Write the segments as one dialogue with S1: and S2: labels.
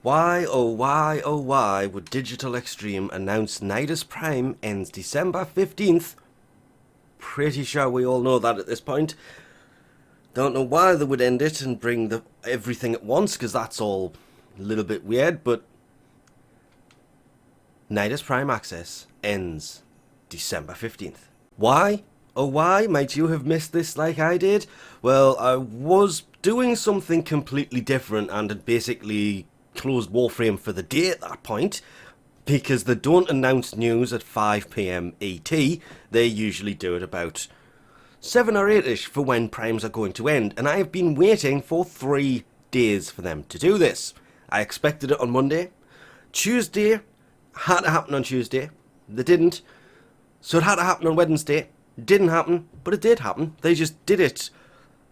S1: Why, oh why, oh why would Digital Extreme announce Nidus Prime ends December 15th? Pretty sure we all know that at this point. Don't know why they would end it and bring everything at once, because that's all a little bit weird, but Nidus Prime access ends December 15th. Why? Oh why might you have missed this like I did? Well, I was doing something completely different and had basically closed Warframe for the day at that point, because they don't announce news at 5 PM ET. They usually do it about 7 or 8ish for when primes are going to end, and I have been waiting for 3 days for them to do this. I expected it on Monday. Tuesday had to happen on Tuesday. They didn't. So it had to happen on Wednesday. Didn't happen, but it did happen. They just did it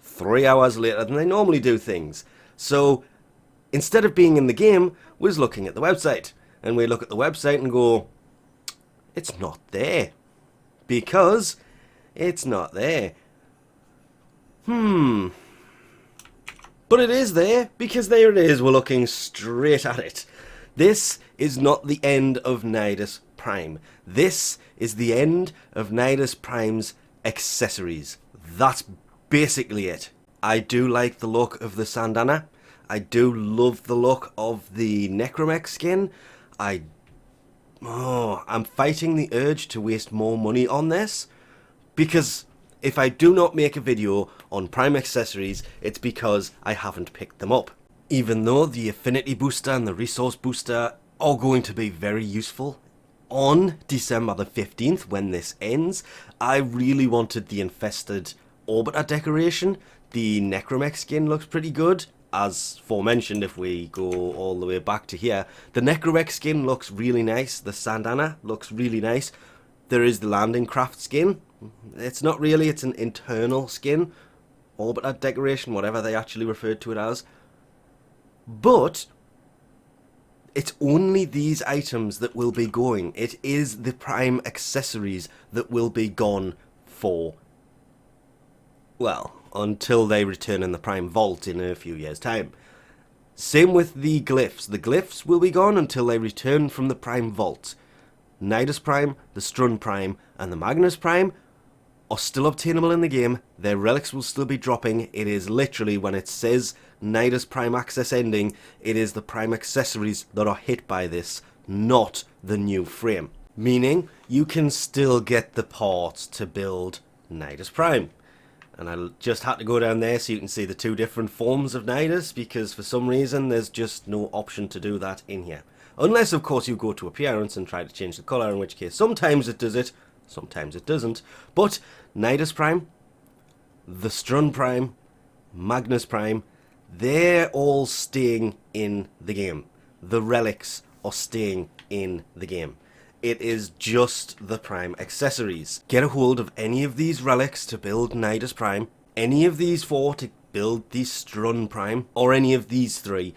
S1: 3 hours later than they normally do things. So instead of being in the game, we was looking at the website. And we look at the website and go, it's not there. Because it's not there. But it is there, because there it is. We're looking straight at it. This is not the end of Nidus Prime. This is the end of Nidus Prime's accessories. That's basically it. I do like the look of the Sandana. I do love the look of the Necromech skin. I'm fighting the urge to waste more money on this, because if I do not make a video on Prime accessories, it's because I haven't picked them up. Even though the Affinity Booster and the Resource Booster are going to be very useful on December the 15th when this ends, I really wanted the Infested Orbiter decoration. The Necromech skin looks pretty good. As forementioned, if we go all the way back to here, the Necromech skin looks really nice. The Sandana looks really nice. There is the Landing Craft skin. It's not really, it's an internal skin. Orbiter decoration, whatever they actually referred to it as. But it's only these items that will be going. It is the Prime accessories that will be gone for, well, until they return in the Prime Vault in a few years' time. Same with the glyphs. The glyphs will be gone until they return from the Prime Vault. Nidus Prime, the Strun Prime, and the Magnus Prime are still obtainable in the game. Their relics will still be dropping. It is literally, when it says Nidus Prime access ending, it is the Prime accessories that are hit by this, not the new frame. Meaning, you can still get the parts to build Nidus Prime. And I just had to go down there so you can see the 2 different forms of Nidus, because for some reason there's just no option to do that in here. Unless, of course, you go to appearance and try to change the colour, in which case sometimes it does it, sometimes it doesn't. But Nidus Prime, the Strun Prime, Magnus Prime, they're all staying in the game. The relics are staying in the game. It is just the Prime accessories. Get a hold of any of these relics to build Nidus Prime, any of these 4 to build the Strun Prime, or any of these 3.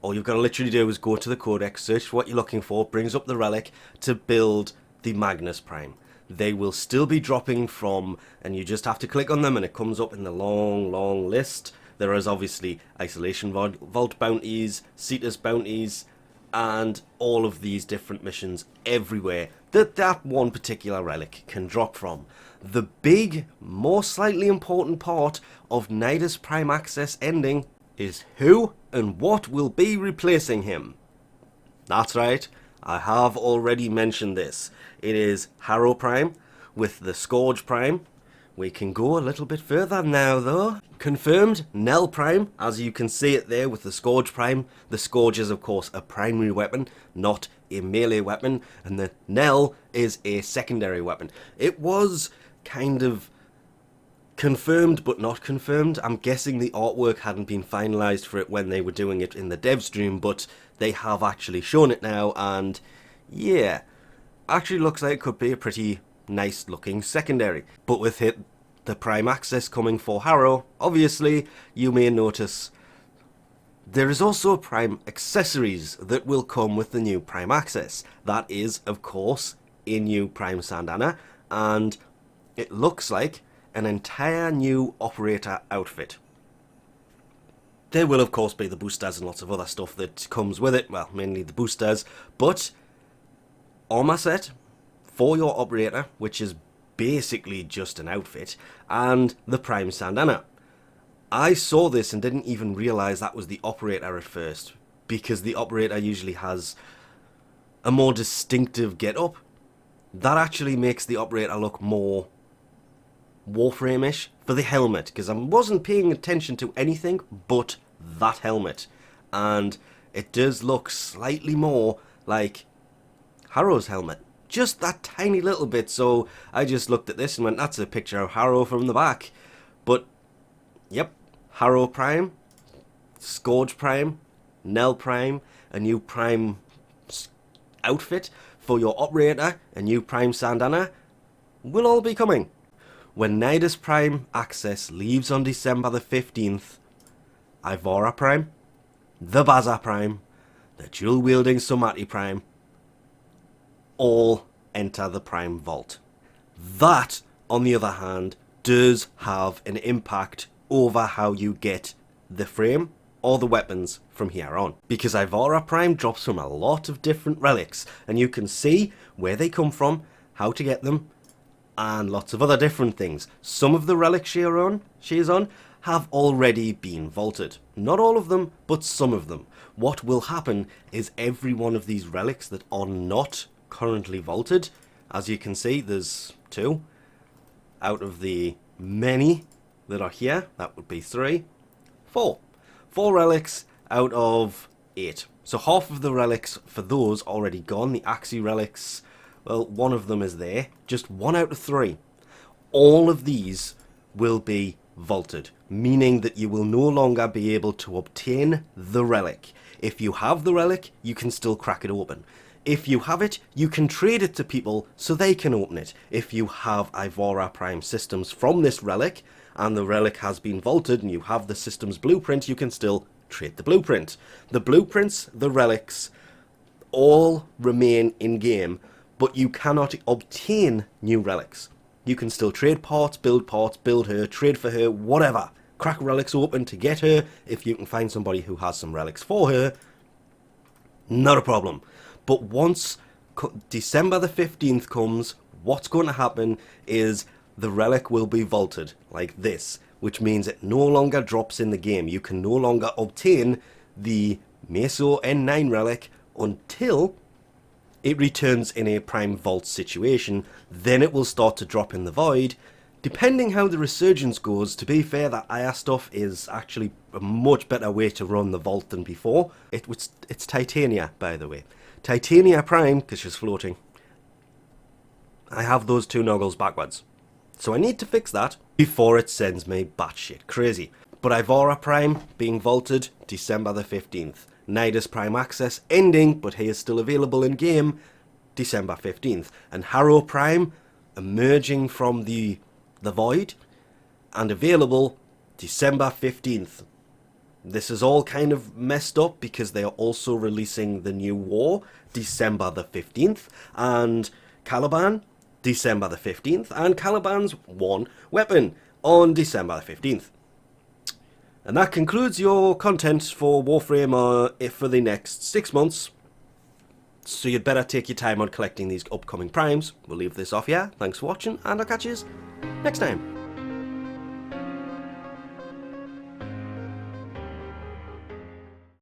S1: All you've got to literally do is go to the codex, search for what you're looking for, brings up the relic to build the Magnus Prime. They will still be dropping from, and you just have to click on them and it comes up in the long list. There is obviously Isolation Vault bounties, Cetus bounties, and all of these different missions everywhere that one particular relic can drop from. The big, more slightly important part of Nidus Prime access ending is who and what will be replacing him. That's right, I have already mentioned this. It is Harrow Prime with the Scourge Prime. We can go a little bit further now though. Confirmed, Nell Prime, as you can see it there with the Scourge Prime. The Scourge is of course a primary weapon, not a melee weapon, and the Nell is a secondary weapon. It was kind of confirmed but not confirmed. I'm guessing the artwork hadn't been finalised for it when they were doing it in the dev stream, but they have actually shown it now, and yeah, actually looks like it could be a pretty nice looking secondary. But with the Prime access coming for Harrow, obviously you may notice there is also Prime accessories that will come with the new Prime access. That is, of course, a new Prime Sandana, and it looks like an entire new operator outfit. There will of course be the boosters and lots of other stuff that comes with it, well, mainly the boosters, but armor set for your operator, which is basically just an outfit, and the Prime Sandana. I saw this and didn't even realise that was the operator at first, because the operator usually has a more distinctive get-up. That actually makes the operator look more Warframe-ish for the helmet, because I wasn't paying attention to anything but that helmet, and it does look slightly more like Harrow's helmet. Just that tiny little bit, so I just looked at this and went, that's a picture of Harrow from the back. But, yep, Harrow Prime, Scourge Prime, Nell Prime, a new Prime outfit for your operator, a new Prime Sandana, will all be coming. When Nidus Prime access leaves on December the 15th, Ivara Prime, the Baza Prime, the dual-wielding Somati Prime, all enter the Prime Vault. That, on the other hand, does have an impact over how you get the frame or the weapons from here on. Because Ivara Prime drops from a lot of different relics, and you can see where they come from, how to get them, and lots of other different things. Some of the relics she is on have already been vaulted. Not all of them, but some of them. What will happen is every one of these relics that are not currently vaulted, as you can see, there's 2 out of the many that are here. That would be 3, 4 relics out of 8. So half of the relics for those already gone. The Axii relics, well, one of them is there, just 1 out of 3. All of these will be vaulted, meaning that you will no longer be able to obtain the relic. If you have the relic, you can still crack it open. If you have it, you can trade it to people so they can open it. If you have Ivara Prime systems from this relic, and the relic has been vaulted and you have the system's blueprint, you can still trade the blueprint. The blueprints, the relics, all remain in-game, but you cannot obtain new relics. You can still trade parts, build her, trade for her, whatever. Crack relics open to get her. If you can find somebody who has some relics for her, not a problem. But once December the 15th comes, what's going to happen is the relic will be vaulted like this, which means it no longer drops in the game. You can no longer obtain the Meso N9 relic until it returns in a Prime Vault situation. Then it will start to drop in the void. Depending how the resurgence goes, to be fair, that IR stuff is actually a much better way to run the vault than before. It's Titania, by the way. Titania Prime, because she's floating. I have those 2 noggles backwards. So I need to fix that before it sends me batshit crazy. But Ivara Prime being vaulted December the 15th. Nidus Prime access ending, but he is still available in game December 15th. And Harrow Prime emerging from the void and available December 15th. This is all kind of messed up because they are also releasing the new war December the 15th, and Caliban December the 15th, and Caliban's one weapon on December the 15th. And that concludes your content for Warframe for the next 6 months. So you'd better take your time on collecting these upcoming primes. We'll leave this off here. Thanks for watching, and I'll catch you next time.